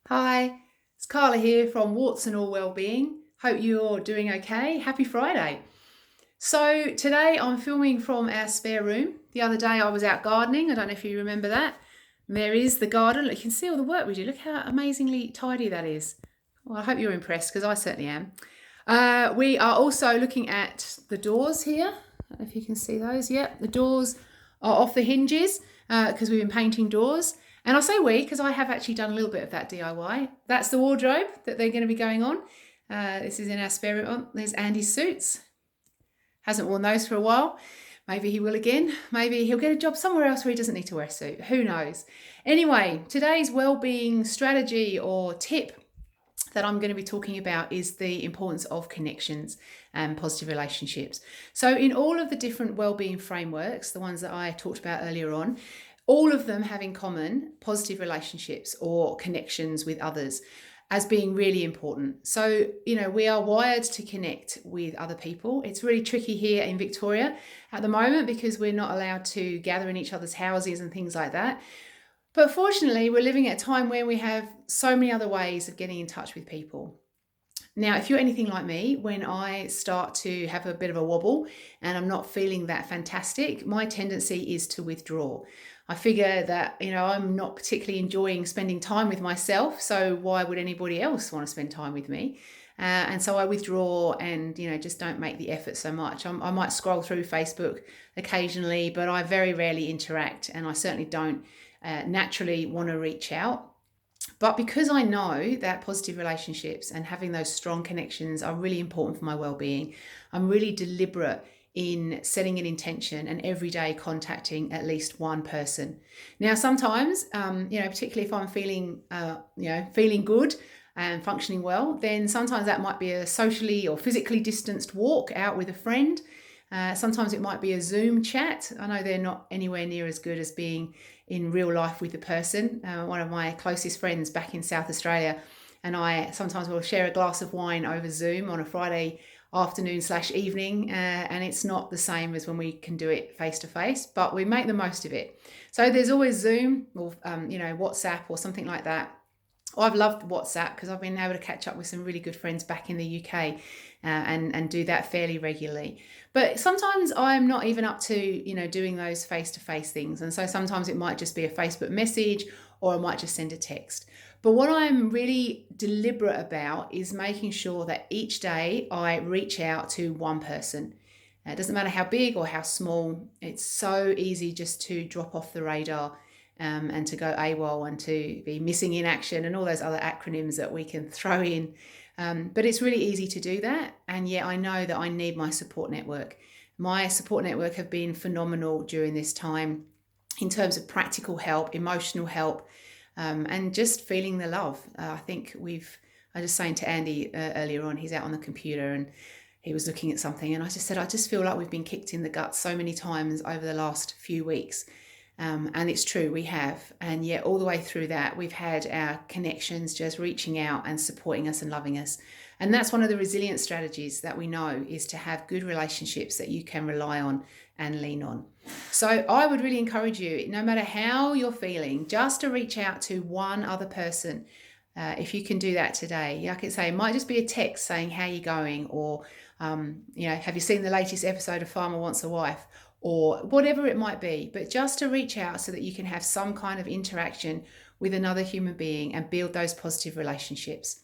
Hi, it's Carla here from Warts and All Wellbeing. Hope you're doing okay. Happy Friday. So today I'm filming from our spare room. The other day I was out gardening. I don't know if you remember that. There is the garden. Look, you can see all the work we do. Look how amazingly tidy that is. Well, I hope you're impressed because I certainly am. We are also looking at the doors here. I don't know if you can see those. Yep, the doors are off the hinges because we've been painting doors. And I say we because I have actually done a little bit of that DIY. That's the wardrobe that they're going to be going on. This is in our spare room. Oh, there's Andy's suits. Hasn't worn those for a while. Maybe he will again. Maybe he'll get a job somewhere else where he doesn't need to wear a suit. Who knows? Anyway, today's well-being strategy or tip that I'm going to be talking about is the importance of connections and positive relationships. So in all of the different well-being frameworks, the ones that I talked about earlier on, all of them have in common positive relationships or connections with others as being really important. So, we are wired to connect with other people. It's really tricky here in Victoria at the moment because we're not allowed to gather in each other's houses and things like that. But fortunately, we're living at a time where we have so many other ways of getting in touch with people. Now, if you're anything like me, when I start to have a bit of a wobble and I'm not feeling that fantastic, my tendency is to withdraw. I figure that, I'm not particularly enjoying spending time with myself, so why would anybody else want to spend time with me? And so I withdraw and, just don't make the effort so much. I might scroll through Facebook occasionally, but I very rarely interact, and I certainly don't naturally want to reach out. But because I know that positive relationships and having those strong connections are really important for my well-being, I'm really deliberate in setting an intention and every day contacting at least one person. Now, sometimes, particularly if I'm feeling good and functioning well, then sometimes that might be a socially or physically distanced walk out with a friend. Sometimes it might be a Zoom chat. I know they're not anywhere near as good as being in real life with the person. One of my closest friends back in South Australia and I sometimes will share a glass of wine over Zoom on a Friday afternoon/evening, and it's not the same as when we can do it face to face, but we make the most of it. So there's always Zoom or WhatsApp or something like that. I've loved WhatsApp because I've been able to catch up with some really good friends back in the UK and do that fairly regularly. But sometimes I'm not even up to, doing those face-to-face things. And so sometimes it might just be a Facebook message or I might just send a text. But what I'm really deliberate about is making sure that each day I reach out to one person. It doesn't matter how big or how small. It's so easy just to drop off the radar and to go AWOL and to be missing in action and all those other acronyms that we can throw in. But it's really easy to do that. And yet I know that I need my support network. My support network have been phenomenal during this time in terms of practical help, emotional help, and just feeling the love. I was just saying to Andy earlier on, he's out on the computer and he was looking at something and I just said, I just feel like we've been kicked in the gut so many times over the last few weeks. And it's true, we have. And yet all the way through that, we've had our connections just reaching out and supporting us and loving us. And that's one of the resilience strategies that we know is to have good relationships that you can rely on and lean on. So I would really encourage you, no matter how you're feeling, just to reach out to one other person. If you can do that today, like I say, it might just be a text saying, how you going? Or, have you seen the latest episode of Farmer Wants a Wife? Or whatever it might be, but just to reach out so that you can have some kind of interaction with another human being and build those positive relationships.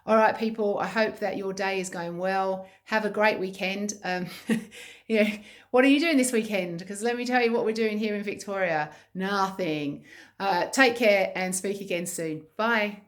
All right, people, I hope that your day is going well. Have a great weekend. What are you doing this weekend? Because let me tell you what we're doing here in Victoria. Nothing. Take care and speak again soon. Bye.